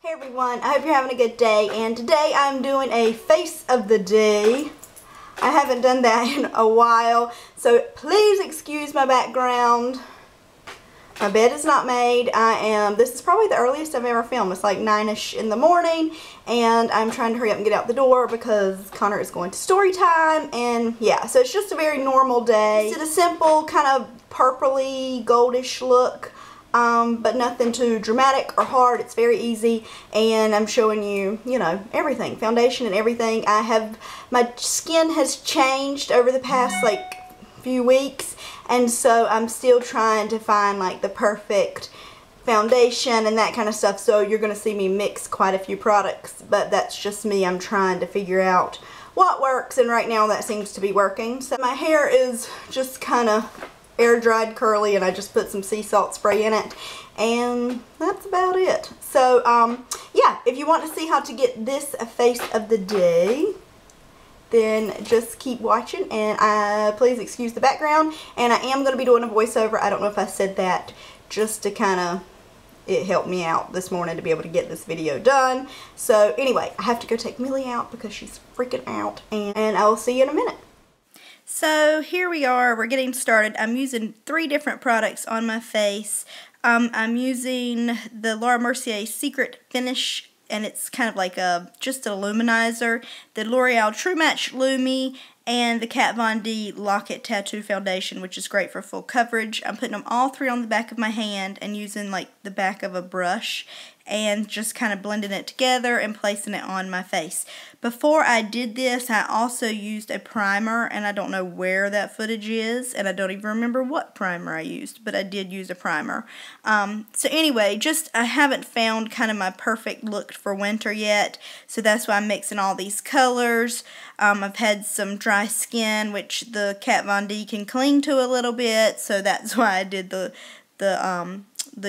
Hey everyone, I hope you're having a good day, and today I'm doing a face of the day. I haven't done that in a while, so please excuse my background. My bed is not made. This is probably the earliest I've ever filmed. It's like 9ish in the morning, and I'm trying to hurry up and get out the door because Connor is going to story time, and yeah, so it's just a very normal day. It's a simple kind of purpley goldish look. But nothing too dramatic or hard. It's very easy, and I'm showing you, everything, foundation and everything. My skin has changed over the past few weeks, and so I'm still trying to find the perfect foundation and that kind of stuff. So you're going to see me mix quite a few products, but that's just me. I'm trying to figure out what works, and right now that seems to be working. So my hair is just kind of air dried curly, and I just put some sea salt spray in it, and that's about it. So yeah, if you want to see how to get this face of the day, then just keep watching, and please excuse the background, and I am going to be doing a voiceover. I don't know if I said that, just to it helped me out this morning to be able to get this video done. So anyway, I have to go take Millie out because she's freaking out, and I will see you in a minute. So here we are, we're getting started. I'm using 3 different products on my face. I'm using the Laura Mercier Secret Finish, and it's kind of like just a luminizer, the L'Oreal True Match Lumi, and the Kat Von D Lock-It Tattoo Foundation, which is great for full coverage. I'm putting them all 3 on the back of my hand and using the back of a brush and just kind of blending it together and placing it on my face. Before I did this, I also used a primer, and I don't know where that footage is, and I don't even remember what primer I used, but I did use a primer. So anyway, I haven't found kind of my perfect look for winter yet, so that's why I'm mixing all these colors. I've had some dry skin, which the Kat Von D can cling to a little bit, so that's why I did the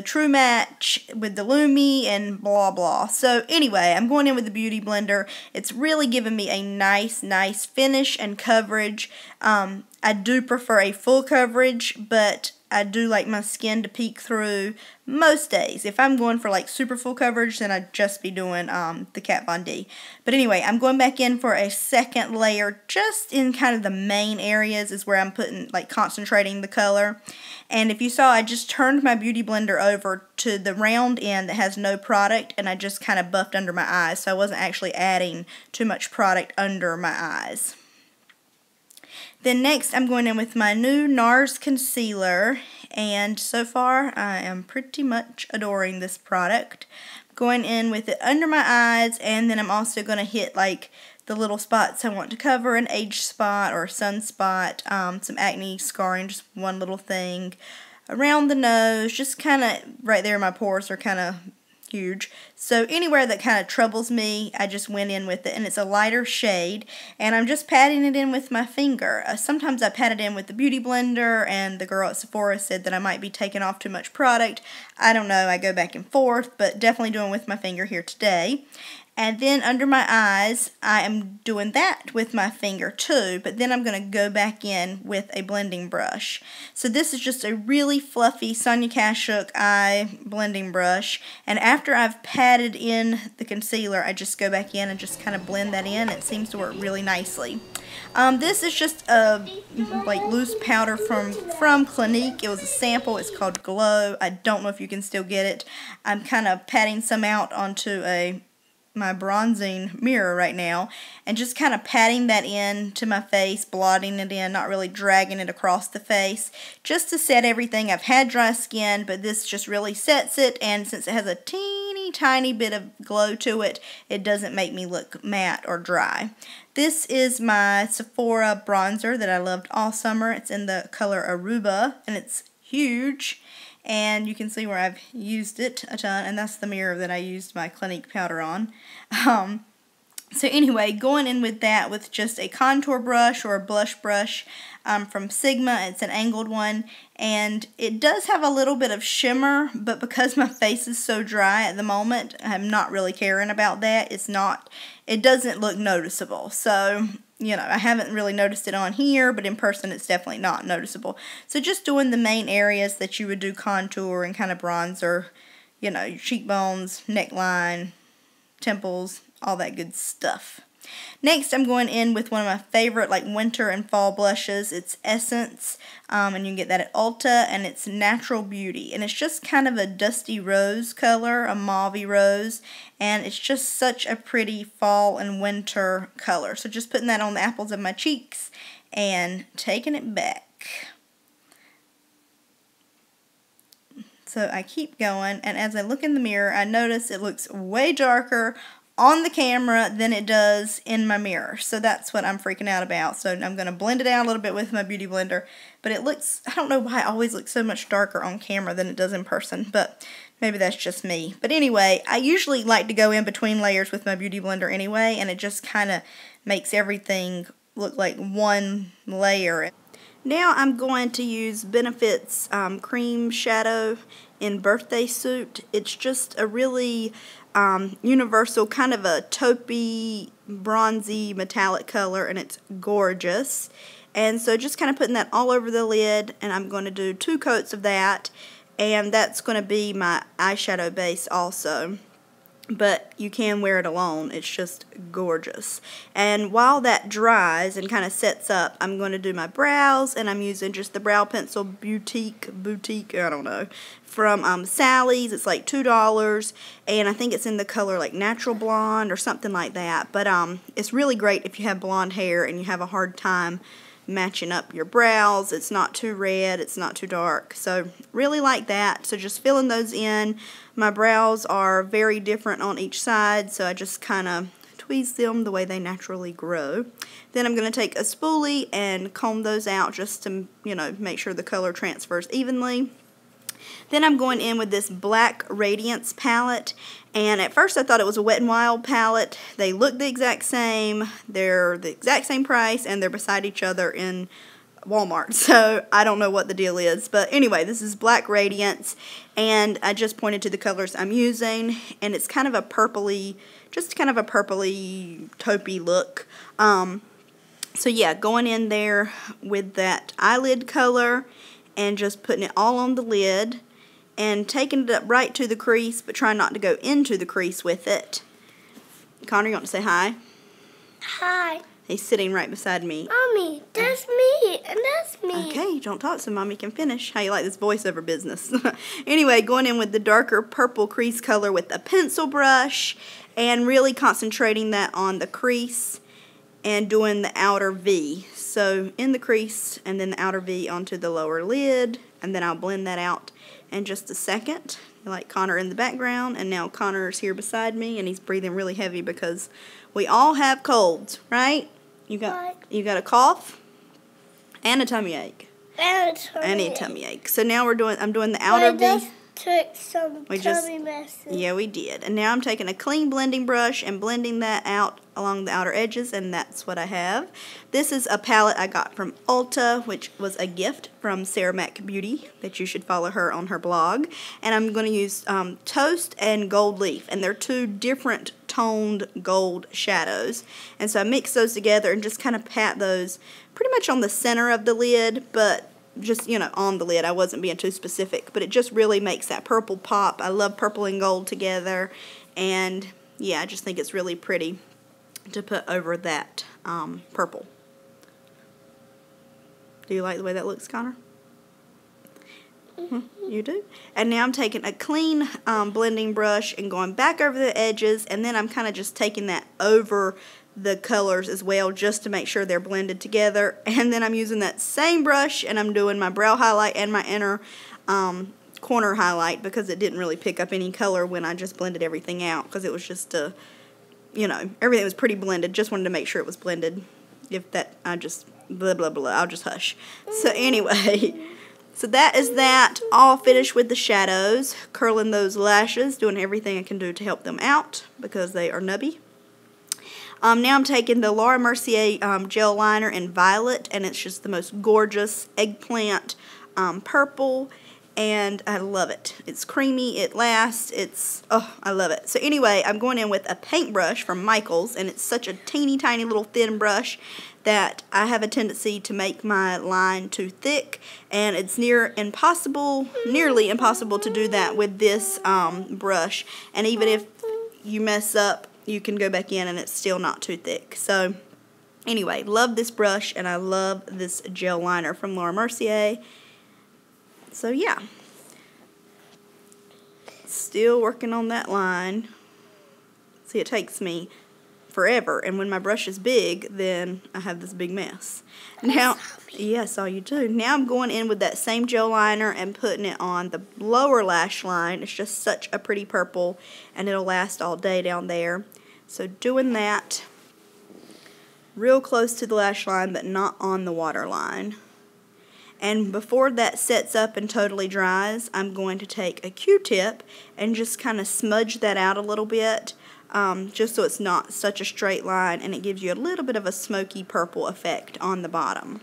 True Match with the Lumi and blah blah. So anyway, I'm going in with the Beauty Blender. It's really giving me a nice finish and coverage. I do prefer a full coverage, but I do like my skin to peek through most days. If I'm going for super full coverage, then I'd just be doing the Kat Von D. But anyway, I'm going back in for a second layer, just in kind of the main areas is where I'm putting, concentrating the color. And if you saw, I just turned my Beauty Blender over to the round end that has no product, and I just kind of buffed under my eyes, so I wasn't actually adding too much product under my eyes. Then next, I'm going in with my new NARS concealer, and so far I am pretty much adoring this product. Going in with it under my eyes, and then I'm also going to hit the little spots I want to cover, an age spot or sunspot, some acne scarring, just one little thing, around the nose, just kind of right there. My pores are kind of huge, so anywhere that kind of troubles me, I just went in with it, and it's a lighter shade, and I'm just patting it in with my finger. Sometimes I pat it in with the Beauty Blender, and the girl at Sephora said that I might be taking off too much product. I don't know, I go back and forth, but definitely doing with my finger here today. And then under my eyes, I am doing that with my finger too, but then I'm going to go back in with a blending brush. So this is just a really fluffy Sonia Kashuk eye blending brush, and after I've patted in the concealer, I just go back in and just kind of blend that in. It seems to work really nicely. This is just a loose powder from Clinique. It was a sample. It's called Glow. I don't know if you can still get it. I'm kind of patting some out onto my bronzing mirror right now, and just kind of patting that in to my face, blotting it in, not really dragging it across the face, just to set everything. I've had dry skin, but this just really sets it, and since it has a teeny tiny bit of glow to it, it doesn't make me look matte or dry. This is my Sephora bronzer that I loved all summer. It's in the color Aruba, and it's huge. And you can see where I've used it a ton, and that's the mirror that I used my Clinique powder on. So anyway, going in with that with just a contour brush or a blush brush from Sigma. It's an angled one, and it does have a little bit of shimmer, but because my face is so dry at the moment, I'm not really caring about that. It doesn't look noticeable. So I haven't really noticed it on here, but in person it's definitely not noticeable. So just doing the main areas that you would do contour and kind of bronzer, your cheekbones, neckline, temples, all that good stuff. Next, I'm going in with one of my favorite like winter and fall blushes. It's Essence, and you can get that at Ulta, and it's Natural Beauty. And it's just kind of a dusty rose color, a mauve-y rose, and it's just such a pretty fall and winter color. So just putting that on the apples of my cheeks and taking it back. So I keep going, and as I look in the mirror, I notice it looks way darker on the camera than it does in my mirror. So that's what I'm freaking out about. So I'm going to blend it out a little bit with my Beauty Blender. But it looks, I don't know why it always looks so much darker on camera than it does in person. But maybe that's just me. But anyway, I usually like to go in between layers with my Beauty Blender anyway. And it just kind of makes everything look like one layer. Now I'm going to use Benefit's Cream Shadow in Birthday Suit. It's just a really universal, kind of a taupey, bronzy, metallic color, and it's gorgeous. And so just kind of putting that all over the lid, and I'm going to do 2 coats of that, and that's going to be my eyeshadow base also. But you can wear it alone. It's just gorgeous. And while that dries and kind of sets up, I'm going to do my brows, and I'm using just the brow pencil Boutique, I don't know, from Sally's. It's like $2, and I think it's in the color like Natural Blonde or something like that. But it's really great if you have blonde hair and you have a hard time matching up your brows. It's not too red, it's not too dark, so really like that. So just filling those in. My brows are very different on each side, so I just kind of tweeze them the way they naturally grow. Then I'm going to take a spoolie and comb those out just to, you know, make sure the color transfers evenly. Then I'm going in with this Black Radiance palette, and at first I thought it was a Wet n Wild palette. They look the exact same, they're the exact same price, and they're beside each other in Walmart, so I don't know what the deal is. But anyway, this is Black Radiance, and I just pointed to the colors I'm using, and it's kind of a purpley, just kind of a purpley taupey look. So yeah, going in there with that eyelid color and just putting it all on the lid and taking it up right to the crease, but trying not to go into the crease with it. Connor, you want to say hi? Hi. He's sitting right beside me. Mommy, that's me, and that's me. Okay, don't talk so Mommy can finish. How you like this voiceover business? Anyway, going in with the darker purple crease color with a pencil brush and really concentrating that on the crease and doing the outer V. So in the crease and then the outer V onto the lower lid, and then I'll blend that out in just a second. Like Connor in the background, and now Connor's here beside me, and he's breathing really heavy because we all have colds, right? You got a cough and a tummy ache. And a tummy ache. So now I'm doing the outer V. Took some tummy medicine. Yeah, we did. And now I'm taking a clean blending brush and blending that out along the outer edges, and that's what I have. This is a palette I got from Ulta, which was a gift from Sarah Mac Beauty, that you should follow her on her blog. And I'm going to use Toast and Gold Leaf, and they're 2 different toned gold shadows. And so I mix those together and just kind of pat those pretty much on the center of the lid, but just, you know, on the lid. I wasn't being too specific, but it just really makes that purple pop. I love purple and gold together, and yeah, I just think it's really pretty to put over that purple. Do you like the way that looks, Connor? You do? And now I'm taking a clean blending brush and going back over the edges, and then I'm kind of just taking that over the colors as well, just to make sure they're blended together. And then I'm using that same brush and I'm doing my brow highlight and my inner corner highlight, because it didn't really pick up any color when I just blended everything out, because it was just you know, everything was pretty blended. Just wanted to make sure it was blended. If that, I just blah blah blah, I'll just hush. So anyway, so that is that, all finished with the shadows, curling those lashes, doing everything I can do to help them out because they are nubby. Now I'm taking the Laura Mercier gel liner in Violet, and it's just the most gorgeous eggplant purple, and I love it. It's creamy, it lasts, oh, I love it. So anyway, I'm going in with a paintbrush from Michaels, and it's such a teeny tiny little thin brush that I have a tendency to make my line too thick, and it's nearly impossible to do that with this brush. And even if you mess up, you can go back in and it's still not too thick. So anyway, love this brush, and I love this gel liner from Laura Mercier. So yeah, still working on that line. See, it takes me forever, and when my brush is big, then I have this big mess. Now, yes, all you do. Now I'm going in with that same gel liner and putting it on the lower lash line. It's just such a pretty purple, and it'll last all day down there. So doing that real close to the lash line, but not on the water line. And before that sets up and totally dries, I'm going to take a Q-tip and just kind of smudge that out a little bit, just so it's not such a straight line, and it gives you a little bit of a smoky purple effect on the bottom.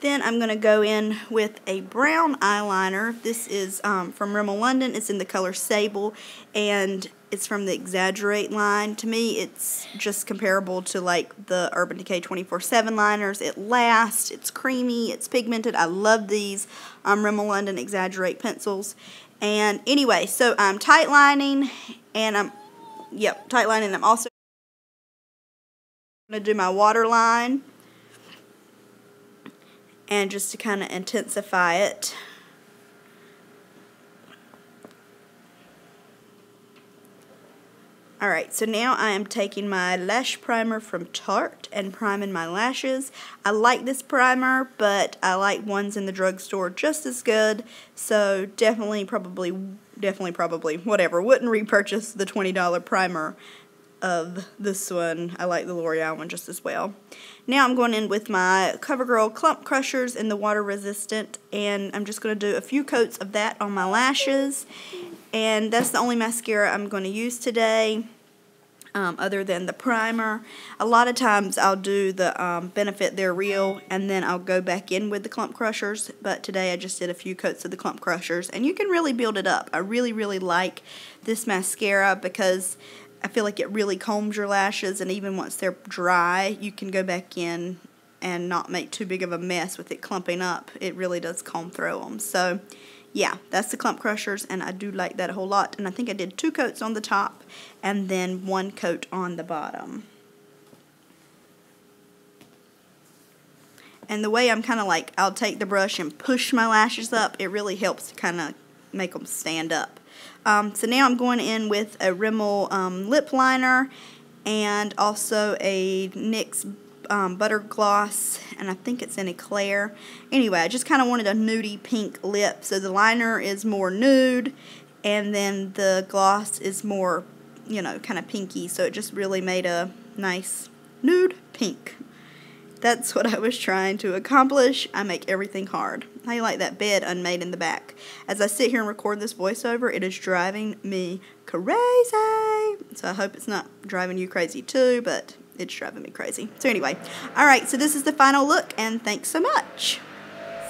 Then I'm going to go in with a brown eyeliner. This is from Rimmel London. It's in the color Sable, and it's from the Exaggerate line. To me, it's just comparable to like the Urban Decay 24/7 liners. It lasts, it's creamy, it's pigmented. I love these Rimmel London Exaggerate pencils. And anyway, so I'm tight lining, and I'm also going to do my water line, and just to kind of intensify it. Alright, so now I am taking my lash primer from Tarte and priming my lashes. I like this primer, but I like ones in the drugstore just as good, so definitely, probably, whatever. Wouldn't repurchase the $20 primer of this one. I like the L'Oreal one just as well. Now I'm going in with my CoverGirl Clump Crushers in the water resistant, and I'm just going to do a few coats of that on my lashes. And that's the only mascara I'm going to use today, other than the primer. A lot of times I'll do the Benefit They're Real, and then I'll go back in with the Clump Crushers, but today I just did a few coats of the Clump Crushers, and you can really build it up. I really, really like this mascara because I feel like it really combs your lashes, and even once they're dry, you can go back in and not make too big of a mess with it clumping up. It really does comb through them. So yeah, that's the Clump Crushers, and I do like that a whole lot. And I think I did 2 coats on the top and then 1 coat on the bottom. And the way I'm kind of like, I'll take the brush and push my lashes up, it really helps to kind of make them stand up. So now I'm going in with a Rimmel lip liner, and also a NYX Butter Gloss, and I think it's in Eclair. Anyway, I just kind of wanted a nudie pink lip, so the liner is more nude, and then the gloss is more, you know, kind of pinky, so it just really made a nice nude pink. That's what I was trying to accomplish. I make everything hard. How you like that bed unmade in the back? As I sit here and record this voiceover, it is driving me crazy. So I hope it's not driving you crazy too, but it's driving me crazy. So anyway, alright, so this is the final look, and thanks so much.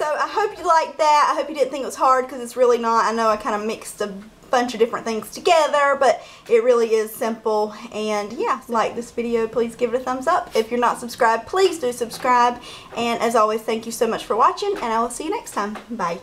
So I hope you liked that. I hope you didn't think it was hard, because it's really not. I know I kind of mixed a bunch of different things together, but it really is simple. And yeah, if you like this video, please give it a thumbs up. If you're not subscribed, please do subscribe. And as always, thank you so much for watching, and I will see you next time. Bye.